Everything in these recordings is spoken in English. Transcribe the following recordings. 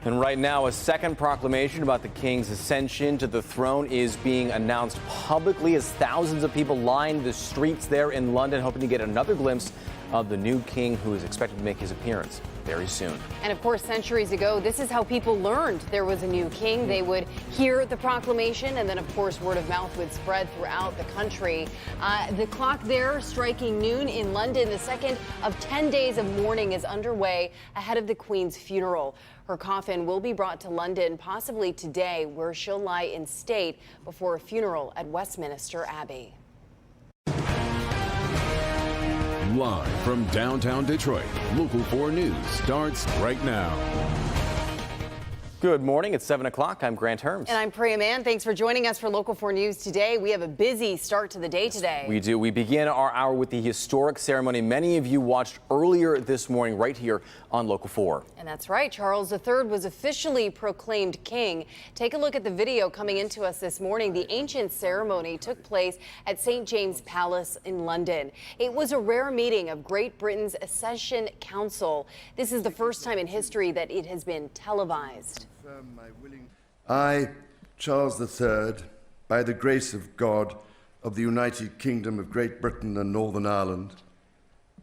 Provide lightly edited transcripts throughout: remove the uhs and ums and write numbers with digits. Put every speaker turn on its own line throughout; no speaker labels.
And right now, a second proclamation about the king's ascension to the throne is being announced publicly as thousands of people line the streets there in London, hoping to get another glimpse of the new king who is expected to make his appearance very soon.
And of course, centuries ago, this is how people learned there was a new king. They would hear the proclamation, and then, of course, word of mouth would spread throughout the country. The clock there striking noon in London. The second of 10 days of mourning is underway ahead of the Queen's funeral. Her coffin will be brought to London, possibly today, where she'll lie in state before a funeral at Westminster Abbey.
Live from downtown Detroit, Local 4 News starts right now.
Good morning. It's 7 o'clock. I'm Grant Herms.
And I'm Priya Mann. Thanks for joining us for Local 4 News today. We have a busy start to the day today.
We do. We begin our hour with the historic ceremony many of you watched earlier this morning right here on Local 4.
And that's right. Charles III was officially proclaimed king. Take a look at the video coming into us this morning. The ancient ceremony took place at St. James Palace in London. It was a rare meeting of Great Britain's Accession Council. This is the first time in history that it has been televised.
I, Charles III, by the grace of God of the United Kingdom of Great Britain and Northern Ireland,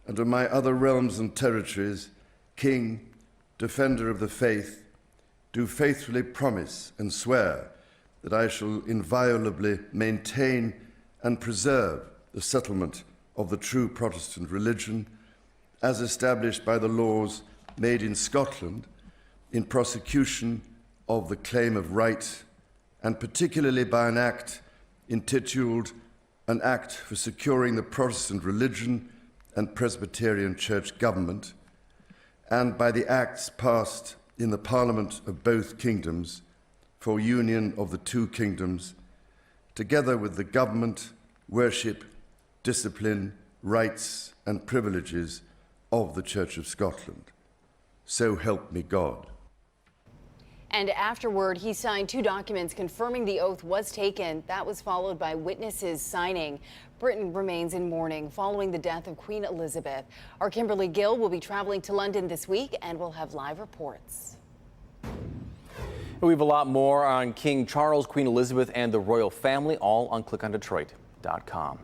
and of my other realms and territories, King, Defender of the Faith, do faithfully promise and swear that I shall inviolably maintain and preserve the settlement of the true Protestant religion, as established by the laws made in Scotland in prosecution of the claim of right, and particularly by an act intituled An Act for Securing the Protestant Religion and Presbyterian Church Government, and by the acts passed in the Parliament of both kingdoms for union of the two kingdoms, together with the government, worship, discipline, rights and privileges of the Church of Scotland. So help me God.
And afterward, he signed two documents confirming the oath was taken. That was followed by witnesses signing. Britain remains in mourning following the death of Queen Elizabeth. Our Kimberly Gill will be traveling to London this week and will have live reports.
We have a lot more on King Charles, Queen Elizabeth, and the royal family, all on clickondetroit.com.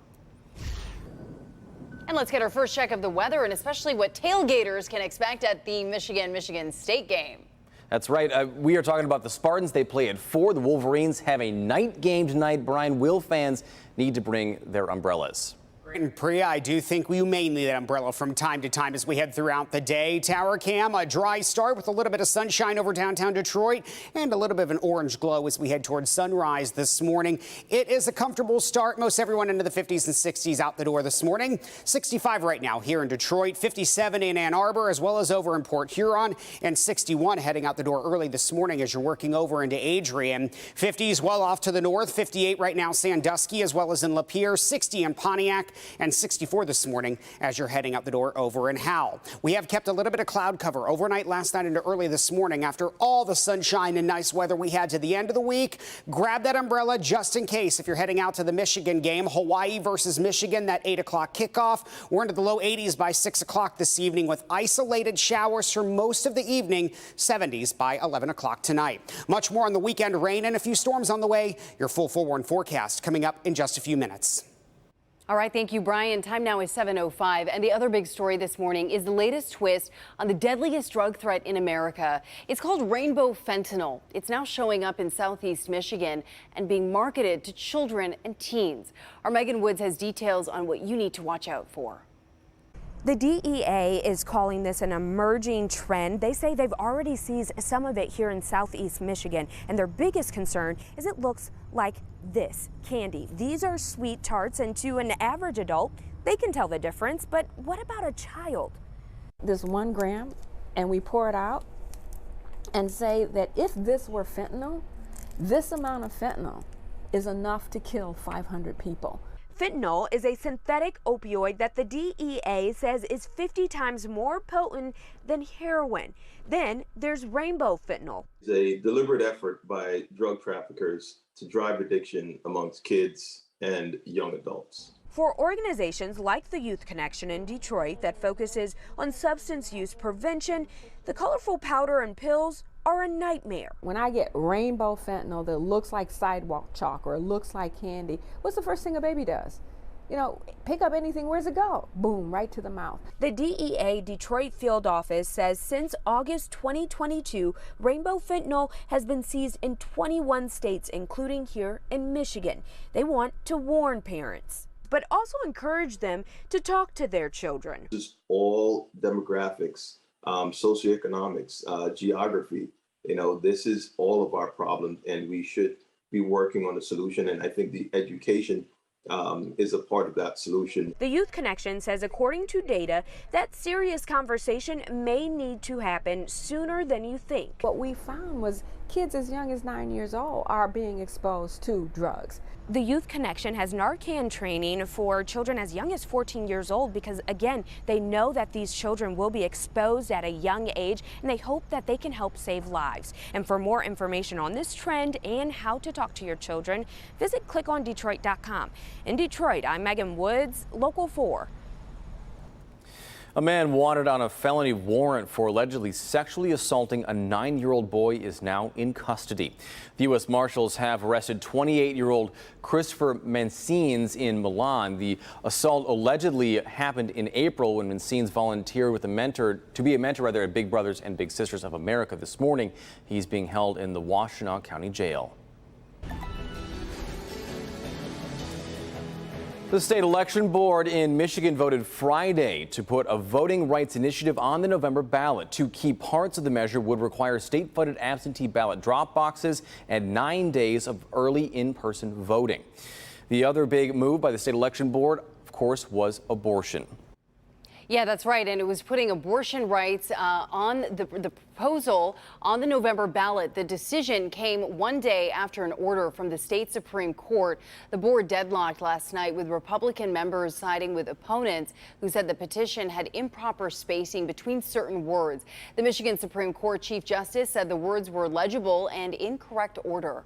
And let's get our first check of the weather and especially what tailgaters can expect at the Michigan State game.
That's right. We are talking about the Spartans. They play at 4. The Wolverines have a night game tonight. Brian, will fans need to bring their umbrellas?
And Priya, I do think we may need that umbrella from time to time as we head throughout the day. Tower Cam, a dry start with a little bit of sunshine over downtown Detroit and a little bit of an orange glow as we head towards sunrise this morning. It is a comfortable start. Most everyone into the 50s and 60s out the door this morning. 65 right now here in Detroit, 57 in Ann Arbor, as well as over in Port Huron, and 61 heading out the door early this morning as you're working over into Adrian. 50s well off to the north, 58 right now Sandusky, as well as in Lapeer, 60 in Pontiac, and 64 this morning as you're heading out the door over in Howell. We have kept a little bit of cloud cover overnight last night into early this morning after all the sunshine and nice weather we had to the end of the week. Grab that umbrella just in case if you're heading out to the Michigan game. Hawaii versus Michigan, that 8 o'clock kickoff. We're into the low 80s by 6 o'clock this evening with isolated showers for most of the evening, 70s by 11 o'clock tonight. Much more on the weekend, rain and a few storms on the way. Your full forewarned forecast coming up in just a few minutes.
All right, thank you, Brian. Time now is 7:05, and the other big story this morning is the latest twist on the deadliest drug threat in America. It's called rainbow fentanyl. It's now showing up in southeast Michigan and being marketed to children and teens. Our Megan Woods has details on what you need to watch out for.
The DEA is calling this an emerging trend. They say they've already seized some of it here in southeast Michigan, and their biggest concern is it looks like this candy. These are sweet tarts, and to an average adult, they can tell the difference, but what about a child?
This 1 gram, and we pour it out and say that if this were fentanyl, this amount of fentanyl is enough to kill 500 people.
Fentanyl is a synthetic opioid that the DEA says is 50 times more potent than heroin. Then there's rainbow fentanyl.
It's a deliberate effort by drug traffickers to drive addiction amongst kids and young adults.
For organizations like the Youth Connection in Detroit that focuses on substance use prevention, the colorful powder and pills are a nightmare.
When I get rainbow fentanyl that looks like sidewalk chalk or looks like candy, what's the first thing a baby does? You know, pick up anything, where's it go? Boom, right to the mouth.
The DEA Detroit field office says since August 2022, rainbow fentanyl has been seized in 21 states, including here in Michigan. They want to warn parents, but also encourage them to talk to their children.
This is all demographics, socioeconomics, geography. You know, this is all of our problems, and we should be working on a solution. And I think the education is a part of that solution.
The Youth Connection says, according to data, that serious conversation may need to happen sooner than you think.
What we found was kids as young as 9 years old are being exposed to drugs.
The Youth Connection has Narcan training for children as young as 14 years old because, again, they know that these children will be exposed at a young age, and they hope that they can help save lives. And for more information on this trend and how to talk to your children, visit clickondetroit.com. In Detroit, I'm Megan Woods, Local 4.
A man wanted on a felony warrant for allegedly sexually assaulting a 9-year-old boy is now in custody. The U.S. Marshals have arrested 28-year-old Christopher Mancines in Milan. The assault allegedly happened in April when Mancines volunteered with to be a mentor at Big Brothers and Big Sisters of America. This morning, he's being held in the Washtenaw County Jail. The state election board in Michigan voted Friday to put a voting rights initiative on the November ballot. Two key parts of the measure would require state-funded absentee ballot drop boxes and 9 days of early in-person voting. The other big move by the state election board, of course, was abortion.
Yeah, that's right. And it was putting abortion rights on the proposal on the November ballot. The decision came one day after an order from the state Supreme Court. The board deadlocked last night with Republican members siding with opponents who said the petition had improper spacing between certain words. The Michigan Supreme Court Chief Justice said the words were legible and in correct order.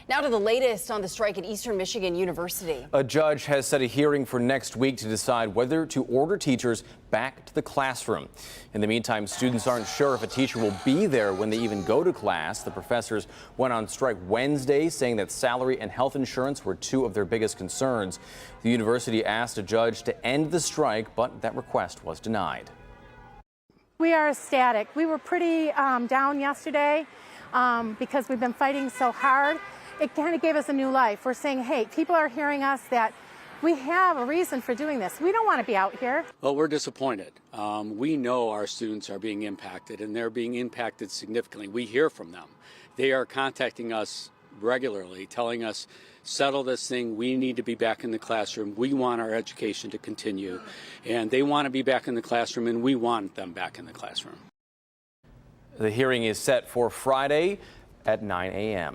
Now to the latest on the strike at Eastern Michigan University.
A judge has set a hearing for next week to decide whether to order teachers back to the classroom. In the meantime, students aren't sure if a teacher will be there when they even go to class. The professors went on strike Wednesday, saying that salary and health insurance were two of their biggest concerns. The university asked a judge to end the strike, but that request was denied.
We are ecstatic. We were pretty down yesterday because we've been fighting so hard. It kind of gave us a new life. We're saying, hey, people are hearing us, that we have a reason for doing this. We don't want to be out here.
Well, we're disappointed. We know our students are being impacted, and they're being impacted significantly. We hear from them. They are contacting us regularly, telling us, settle this thing. We need to be back in the classroom. We want our education to continue. And they want to be back in the classroom, and we want them back in the classroom.
The hearing is set for Friday at 9 a.m.